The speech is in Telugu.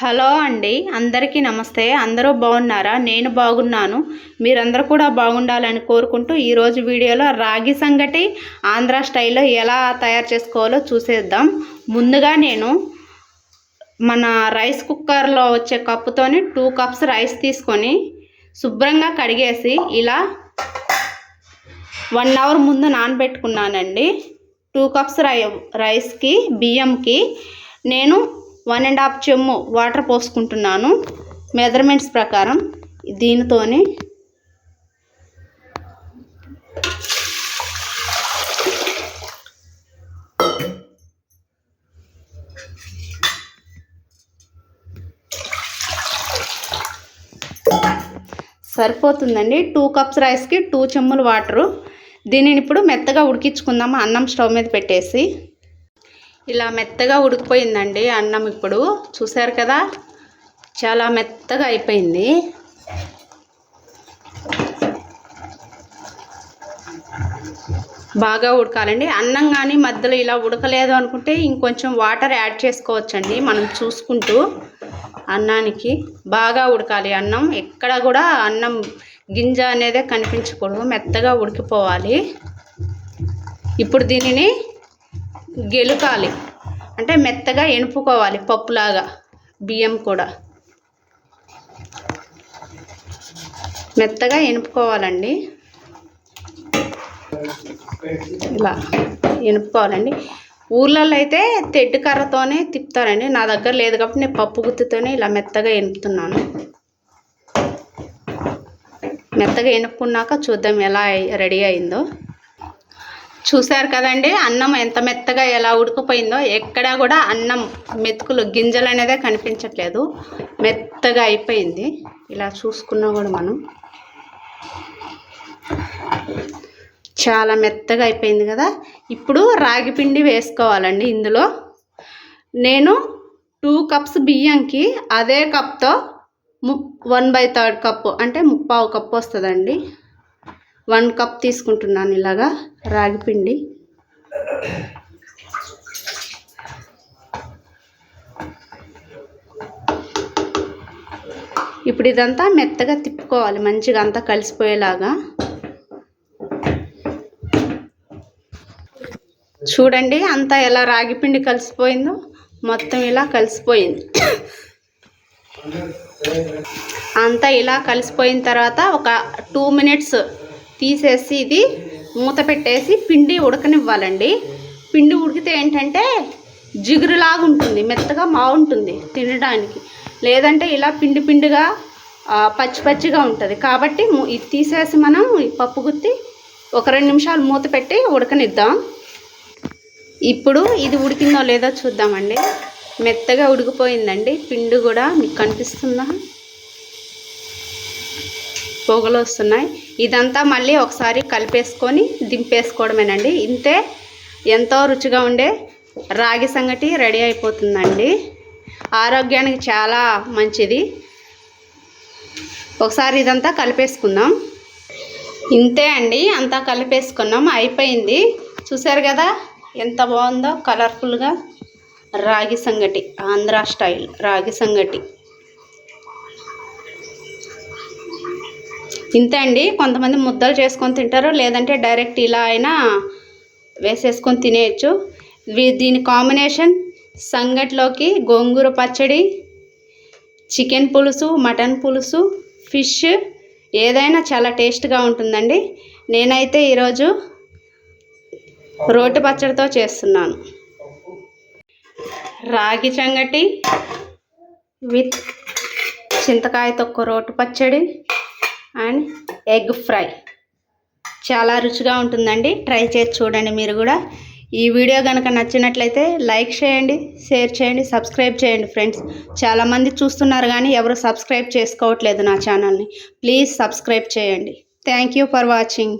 హలో అండి, అందరికీ నమస్తే. అందరూ బాగున్నారా? నేను బాగున్నాను. మీరందరూ కూడా బాగుండాలని కోరుకుంటూ ఈరోజు వీడియోలో రాగి సంగటి ఆంధ్ర స్టైల్లో ఎలా తయారు చేసుకోవాలో చూసేద్దాం. ముందుగా నేను మన రైస్ కుక్కర్లో వచ్చే కప్పుతోని 2 కప్స్ రైస్ తీసుకొని శుభ్రంగా కడిగేసి ఇలా 1 అవర్ ముందు నానబెట్టుకున్నానండి. 2 కప్స్ రైస్కి బియ్యంకి నేను 1.5 చెంచు వాటర్ పోసుకుంటున్నాను మెజర్మెంట్స్ ప్రకారం. దీనితోని సరిపోతుందండి. 2 కప్స్ రైస్కి 2 చెంచులు వాటరు. దీనిని ఇప్పుడు మెత్తగా ఉడికించుకుందాము అన్నం స్టవ్ మీద పెట్టేసి. ఇలా మెత్తగా ఉడికిపోయిందండి అన్నం. ఇప్పుడు చూసారు కదా, చాలా మెత్తగా అయిపోయింది. బాగా ఉడకాలండి అన్నం. కానీ మధ్యలో ఇలా ఉడకలేదు అనుకుంటే ఇంకొంచెం వాటర్ యాడ్ చేసుకోవచ్చండి మనం చూసుకుంటూ. అన్నానికి బాగా ఉడకాలి అన్నం. ఎక్కడ కూడా అన్నం గింజ అనేదే కనిపించకూడదు, మెత్తగా ఉడికిపోవాలి. ఇప్పుడు దీనిని గెలుకాలి అంటే మెత్తగా ఎనుపుకోవాలి, పప్పులాగా. బియ్యం కూడా మెత్తగా ఎనుపుకోవాలండి. ఇలా ఎనుపుకోవాలండి. ఊర్లలో అయితే తెడ్డు కర్రతోనే తిప్పుతారండి. నా దగ్గర లేదు కాబట్టి నేను పప్పు గుత్తితోనే ఇలా మెత్తగా ఎనుపుతున్నాను. మెత్తగా ఎనుపుకున్నాక చూద్దాం ఎలా రెడీ అయిందో. చూసారు కదండి అన్నం ఎంత మెత్తగా ఎలా ఉడికిపోయిందో. ఎక్కడా కూడా అన్నం మెతుకులు గింజలు అనేదే కనిపించట్లేదు, మెత్తగా అయిపోయింది. ఇలా చూసుకున్నా కూడా మనం చాలా మెత్తగా అయిపోయింది కదా. ఇప్పుడు రాగి పిండి వేసుకోవాలండి. ఇందులో నేను 2 కప్స్ బియ్యంకి అదే కప్తో 1/3 కప్పు అంటే 3/4 కప్పు వస్తుందండి. 1 కప్ తీసుకుంటున్నాను ఇలాగా రాగి పిండి. ఇప్పుడు ఇదంతా మెత్తగా తిప్పుకోవాలి, మంచిగా అంతా కలిసిపోయేలాగా. చూడండి అంతా ఎలా రాగి పిండి కలిసిపోయిందో. మొత్తం ఇలా కలిసిపోయింది. అంతా ఇలా కలిసిపోయిన తర్వాత ఒక 2 మినిట్స్ తీసేసి ఇది మూత పెట్టేసి పిండి ఉడకనివ్వాలండి. పిండి ఉడికితే ఏంటంటే జిగురులాగా ఉంటుంది, మెత్తగా బాగుంటుంది తినడానికి. లేదంటే ఇలా పిండి పిండిగా పచ్చి పచ్చిగా ఉంటుంది. కాబట్టి ఇది తీసేసి మనం ఈ పప్పు గుత్తి ఒక 2 నిమిషాలు మూత పెట్టి ఉడకనిద్దాం. ఇప్పుడు ఇది ఉడికిందో లేదో చూద్దామండి. మెత్తగా ఉడికిపోయిందండి పిండి కూడా. మీకు కనిపిస్తుందా? పొగలు వస్తున్నాయి. ఇదంతా మళ్ళీ ఒకసారి కలిపేసుకొని దింపేసుకోవడమేనండి. ఇంతే, ఎంతో రుచిగా ఉండే రాగి సంగటి రెడీ అయిపోతుందండి. ఆరోగ్యానికి చాలా మంచిది. ఒకసారి ఇదంతా కలిపేసుకుందాం. ఇంతే అండి, అంతా కలిపేసుకున్నాం, అయిపోయింది. చూసారు కదా ఎంత బాగుందో కలర్ఫుల్గా. రాగి సంగటి ఆంధ్ర స్టైల్ రాగి సంగటి ఇంతే అండి. కొంతమంది ముద్దలు చేసుకొని తింటారు, లేదంటే డైరెక్ట్ ఇలా అయినా వేసేసుకొని తినేయచ్చు. దీని కాంబినేషన్ సంగటిలోకి గోంగూర పచ్చడి, చికెన్ పులుసు, మటన్ పులుసు, ఫిష్ ఏదైనా చాలా టేస్ట్గా ఉంటుందండి. నేనైతే ఈరోజు రోటి పచ్చడితో చేస్తున్నాను. రాగి సంగటి విత్ చింతకాయ తొక్కు రోటి పచ్చడి అండ్ ఎగ్ ఫ్రై చాలా రుచిగా ఉంటుందండి. ట్రై చేసి చూడండి మీరు కూడా. ఈ వీడియో కనుక నచ్చినట్లయితే లైక్ చేయండి, షేర్ చేయండి, సబ్స్క్రైబ్ చేయండి ఫ్రెండ్స్. చాలామంది చూస్తున్నారు కానీ ఎవరు సబ్స్క్రైబ్ చేసుకోవట్లేదు నా ఛానల్ని. ప్లీజ్ సబ్స్క్రైబ్ చేయండి. Thank you for watching.